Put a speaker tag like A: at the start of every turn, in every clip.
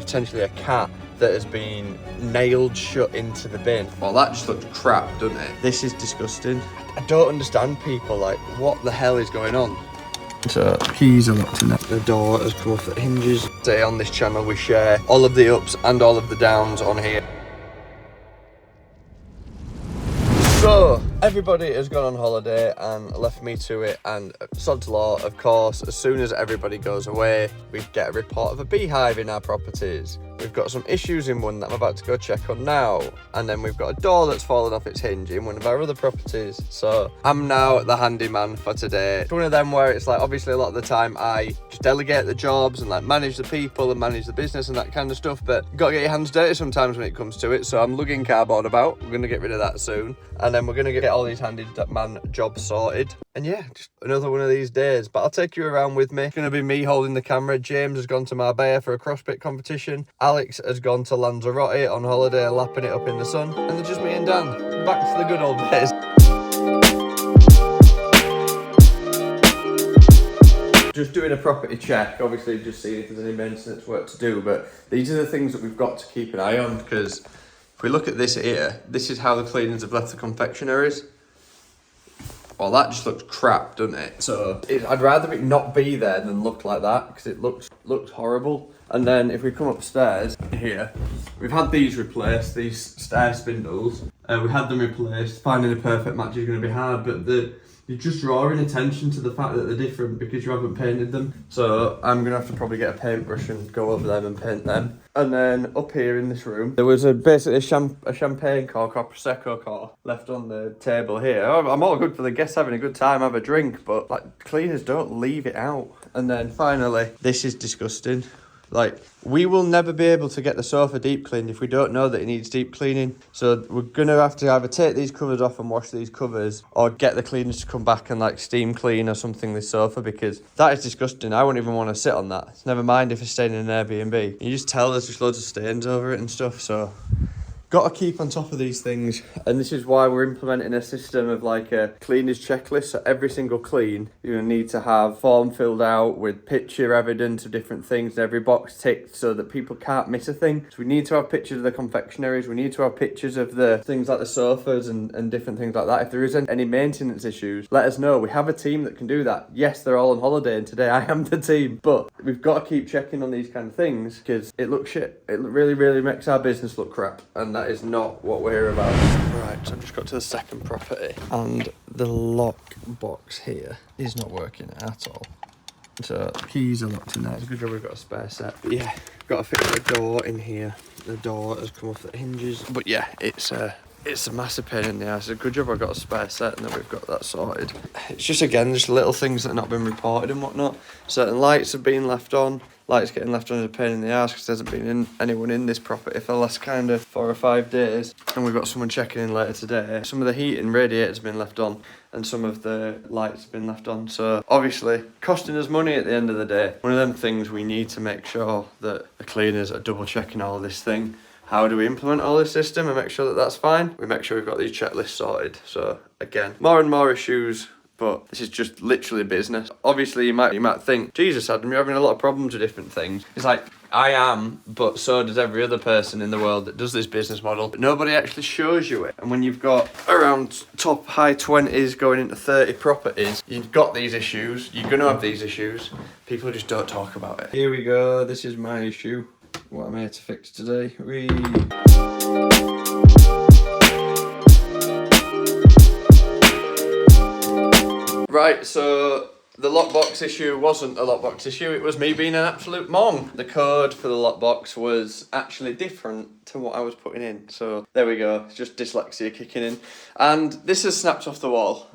A: potentially a cat that has been nailed shut into the bin. Well, that just looks crap, doesn't it? This is disgusting. I don't understand people, like, what the hell is going on? So, keys are locked in there. The door has come off the hinges. Today on this channel we share all of the ups and all of the downs on here. So, everybody has gone on holiday and left me to it, and sod's law, of course, as soon as everybody goes away, we get a report of a beehive in our properties. We've got some issues in one that I'm about to go check on now, and then we've got a door that's fallen off its hinge in one of our other properties. So I'm now the handyman for today. It's one of them where it's like, obviously a lot of the time I just delegate the jobs and like manage the people and manage the business and that kind of stuff, but you gotta get your hands dirty sometimes when it comes to it. So I'm lugging cardboard about. We're gonna get rid of that soon, and then we're gonna get all these handyman jobs sorted. And yeah, just another one of these days. But I'll take you around with me. It's going to be me holding the camera. James has gone to Marbella for a CrossFit competition. Alex has gone to Lanzarote on holiday, lapping it up in the sun. And it's just me and Dan. Back to the good old days. Just doing a property check, obviously just seeing if there's any maintenance work to do. But these are the things that we've got to keep an eye on, because if we look at this here, this is how the cleaners have left the confectionaries. Well, that just looks crap, doesn't it? So I'd rather it not be there than look like that, because it looks horrible. And then if we come upstairs here, we've had these replaced, these stair spindles. We had them replaced. Finding a perfect match is going to be hard, but you're just drawing attention to the fact that they're different because you haven't painted them. So I'm going to have to probably get a paintbrush and go over them and paint them. And then up here in this room, there was basically a champagne cork or Prosecco cork left on the table here. I'm all good for the guests having a good time, have a drink, but like cleaners don't leave it out. And then finally, this is disgusting. Like, we will never be able to get the sofa deep cleaned if we don't know that it needs deep cleaning. So we're going to have to either take these covers off and wash these covers, or get the cleaners to come back and like steam clean or something this sofa, because that is disgusting. I wouldn't even want to sit on that. Never mind if it's staying in an Airbnb. You just tell there's just loads of stains over it and stuff, so got to keep on top of these things. And this is why we're implementing a system of like a cleaners checklist. So every single clean, you need to have form filled out with picture evidence of different things, and every box ticked so that people can't miss a thing. So we need to have pictures of the confectionaries. We need to have pictures of the things like the sofas and different things like that. If there isn't any maintenance issues, let us know. We have a team that can do that. Yes, they're all on holiday, and today I am the team, but we've got to keep checking on these kind of things because it looks shit. It really, really makes our business look crap, and that is not what we're here about. Right, so I've just got to the second property, and the lock box here is not working at all. So keys are locked in there. It's a good job we've got a spare set. But yeah, got to fix the door in here. The door has come off the hinges. But yeah, it's a massive pain in the ass. It's a good job I've got a spare set and that we've got that sorted. It's just, again, just little things that have not been reported and whatnot. Certain lights have been left on. Lights getting left on is a pain in the ass because there hasn't been anyone in this property for the last kind of 4 or 5 days. And we've got someone checking in later today. Some of the heating radiators have been left on, and some of the lights have been left on. So obviously costing us money at the end of the day. One of them things we need to make sure that the cleaners are double checking all this thing. How do we implement all this system and make sure that that's fine? We make sure we've got these checklists sorted. So again, more and more issues, but this is just literally business. Obviously, you might think, Jesus, Adam, you're having a lot of problems with different things. It's like, I am, but so does every other person in the world that does this business model. But nobody actually shows you it. And when you've got around top high 20s going into 30 properties, you've got these issues. You're going to have these issues. People just don't talk about it. Here we go. This is my issue. What I'm here to fix today. Right, so the lockbox issue wasn't a lockbox issue, it was me being an absolute mong. The code for the lockbox was actually different to what I was putting in. So there we go, it's just dyslexia kicking in. And this has snapped off the wall.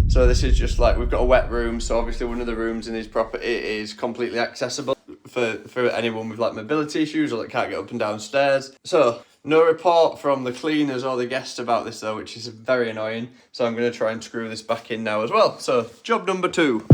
A: So this is just like, we've got a wet room, so obviously one of the rooms in this property is completely accessible for anyone with like mobility issues or that can't get up and down stairs. So no report from the cleaners or the guests about this though, which is very annoying. So I'm going to try and screw this back in now as well. So job number 2.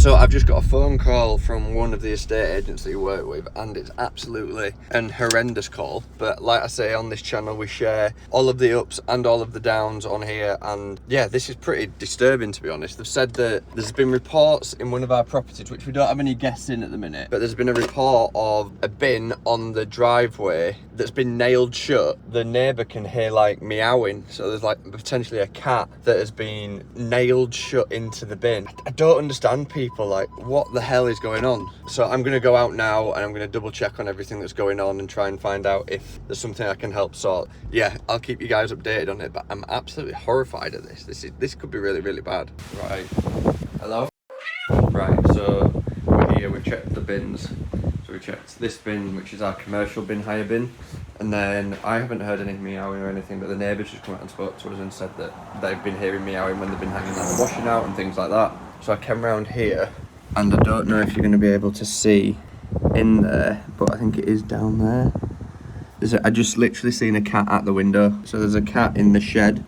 A: So I've just got a phone call from one of the estate agents that you work with, and it's absolutely an horrendous call. But like I say, on this channel we share all of the ups and all of the downs on here, and yeah, this is pretty disturbing, to be honest. They've said that there's been reports in one of our properties, which we don't have any guests in at the minute, but there's been a report of a bin on the driveway that's been nailed shut. The neighbour can hear like meowing, so there's like potentially a cat that has been nailed shut into the bin. I don't understand people, like, what the hell is going on? So I'm going to go out now and I'm going to double check on everything that's going on and try and find out if there's something I can help sort. Yeah, I'll keep you guys updated on it, but I'm absolutely horrified at this. This could be really, really bad. Right. Hello? Right, so we're here, we've checked the bins. So we checked this bin, which is our commercial bin hire bin, and then I haven't heard any meowing or anything, but the neighbours just come out and spoke to us and said that they've been hearing meowing when they've been hanging like the washing out and things like that. So I came round here, and I don't know if you're going to be able to see in there, but I think it is down there. I just literally seen a cat at the window. So there's a cat in the shed,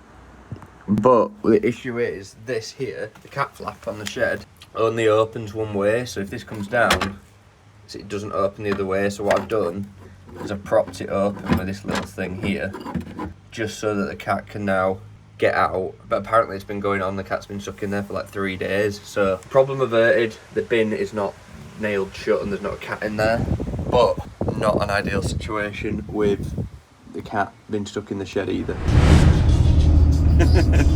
A: but the issue is this here, the cat flap on the shed only opens one way, so if this comes down, it doesn't open the other way. So what I've done is I've propped it open with this little thing here, just so that the cat can now get out. But apparently it's been going on, the cat's been stuck in there for like 3 days. So problem averted, the bin is not nailed shut and there's not a cat in there, but not an ideal situation with the cat being stuck in the shed either.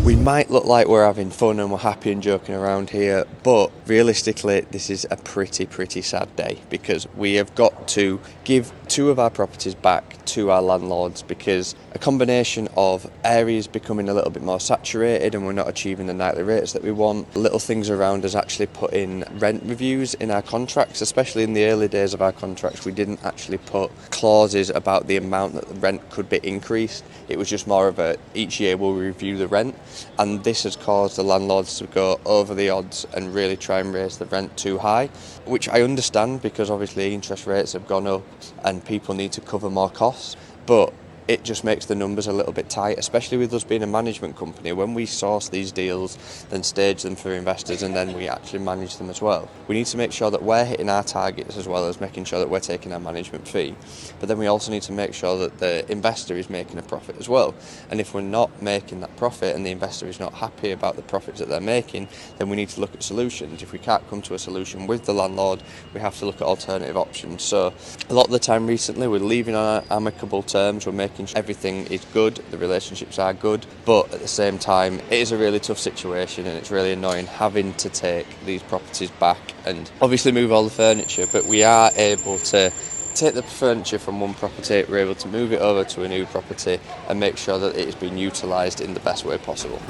A: We might look like we're having fun and we're happy and joking around here, but realistically this is a pretty sad day, because we have got to give 2 of our properties back to our landlords because a combination of areas becoming a little bit more saturated and we're not achieving the nightly rates that we want. Little things around us actually put in rent reviews in our contracts, especially in the early days of our contracts. We didn't actually put clauses about the amount that the rent could be increased. It was just more of a, each year we'll review the rent, and this has caused the landlords to go over the odds and really try and raise the rent too high, which I understand because obviously interest rates have gone up and people need to cover more costs, but it just makes the numbers a little bit tight, especially with us being a management company. When we source these deals, then stage them for investors, and then we actually manage them as well, we need to make sure that we're hitting our targets as well as making sure that we're taking our management fee. But then we also need to make sure that the investor is making a profit as well. And if we're not making that profit and the investor is not happy about the profits that they're making, then we need to look at solutions. If we can't come to a solution with the landlord, we have to look at alternative options. So a lot of the time recently we're leaving on amicable terms, we're making sure everything is good, the relationships are good, but at the same time it is a really tough situation and it's really annoying having to take these properties back and obviously move all the furniture. But we are able to take the furniture from one property, we're able to move it over to a new property and make sure that it is being utilised in the best way possible.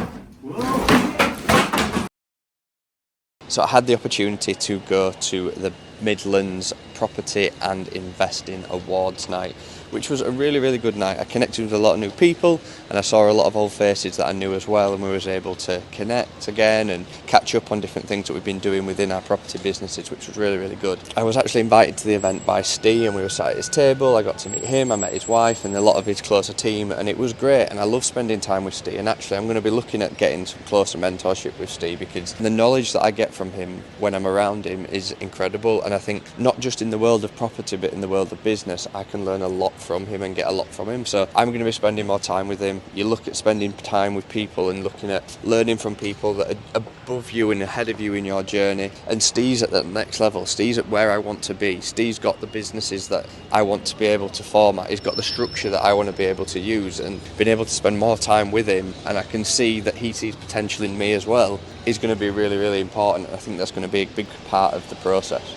A: So I had the opportunity to go to the Midlands Property and Investing Awards night, which was a really good night. I connected with a lot of new people and I saw a lot of old faces that I knew as well, and we was able to connect again and catch up on different things that we've been doing within our property businesses, which was really good. I was actually invited to the event by Steve and we were sat at his table. I got to meet him, I met his wife and a lot of his closer team, and it was great, and I love spending time with Steve. And actually I'm going to be looking at getting some closer mentorship with Steve because the knowledge that I get from him when I'm around him is incredible, and I think not just in the world of property but in the world of business I can learn a lot from him and get a lot from him. So I'm going to be spending more time with him. You look at spending time with people and looking at learning from people that are above you and ahead of you in your journey, and Steve's at that next level. Steve's at where I want to be. Steve's got the businesses that I want to be able to format. He's got the structure that I want to be able to use, and being able to spend more time with him and I can see that he sees potential in me as well is going to be really important. I think that's going to be a big part of the process.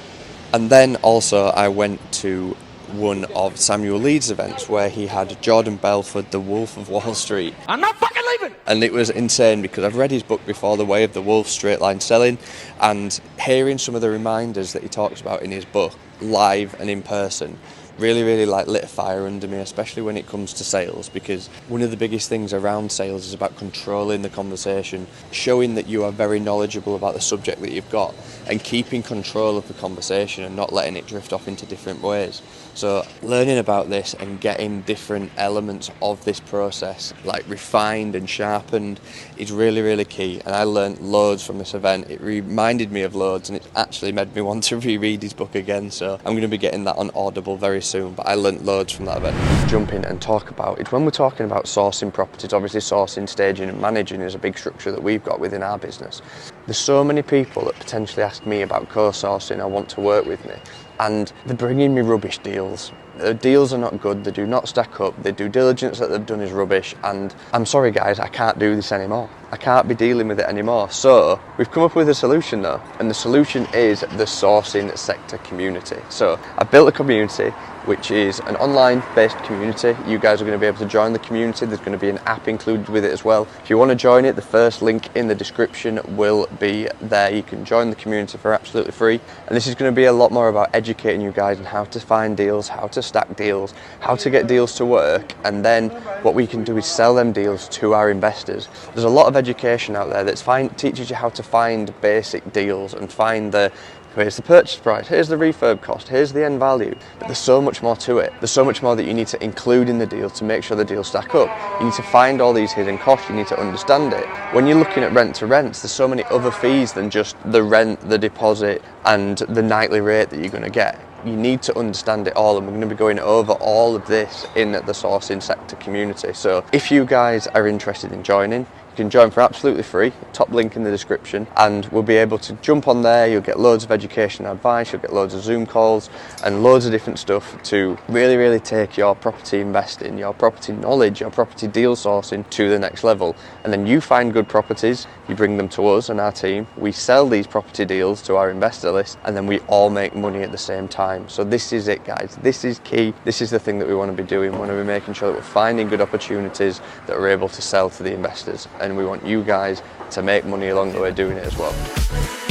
A: And then also I went to one of Samuel Leeds' events where he had Jordan Belford, the Wolf of Wall Street. I'm not fucking leaving! And it was insane because I've read his book before, The Way of the Wolf, Straight Line Selling, and hearing some of the reminders that he talks about in his book live and in person really like lit a fire under me, especially when it comes to sales, because one of the biggest things around sales is about controlling the conversation, showing that you are very knowledgeable about the subject that you've got, and keeping control of the conversation and not letting it drift off into different ways. So learning about this and getting different elements of this process like refined and sharpened is really key, and I learned loads from this event. It reminded me of loads, and it actually made me want to reread his book again, so I'm going to be getting that on Audible very soon. But I learned loads from that event. Jump in and talk about it. When we're talking about sourcing properties, obviously sourcing, staging and managing is a big structure that we've got within our business. There's so many people that potentially ask me about co-sourcing or want to work with me, and they're bringing me rubbish deals. The deals are not good, they do not stack up, the due diligence that they've done is rubbish, and I'm sorry guys, I can't do this anymore. I can't be dealing with it anymore. So we've come up with a solution though, and the solution is the sourcing sector community. So I've built a community which is an online based community. You guys are going to be able to join the community. There's going to be an app included with it as well. If you want to join it, the first link in the description will be there. You can join the community for absolutely free, and this is going to be a lot more about educating you guys on how to find deals, how to stack deals, how to get deals to work, and then what we can do is sell them deals to our investors. There's a lot of education out there that teaches you how to find basic deals and find here's the purchase price, here's the refurb cost, here's the end value. But there's so much more to it. There's so much more that you need to include in the deal to make sure the deals stack up. You need to find all these hidden costs, you need to understand it. When you're looking at rent to rents, there's so many other fees than just the rent, the deposit, and the nightly rate that you're going to get. You need to understand it all, and we're going to be going over all of this in the sourcing sector community. So if you guys are interested in joining, you can join for absolutely free, top link in the description, and we'll be able to jump on there. You'll get loads of education and advice, you'll get loads of Zoom calls and loads of different stuff to really take your property investing, your property knowledge, your property deal sourcing to the next level. And then you find good properties, you bring them to us and our team, we sell these property deals to our investor list, and then we all make money at the same time. So this is it guys, this is key, this is the thing that we want to be doing. We want to be making sure that we're finding good opportunities that we're able to sell to the investors, and we want you guys to make money along the way doing it as well.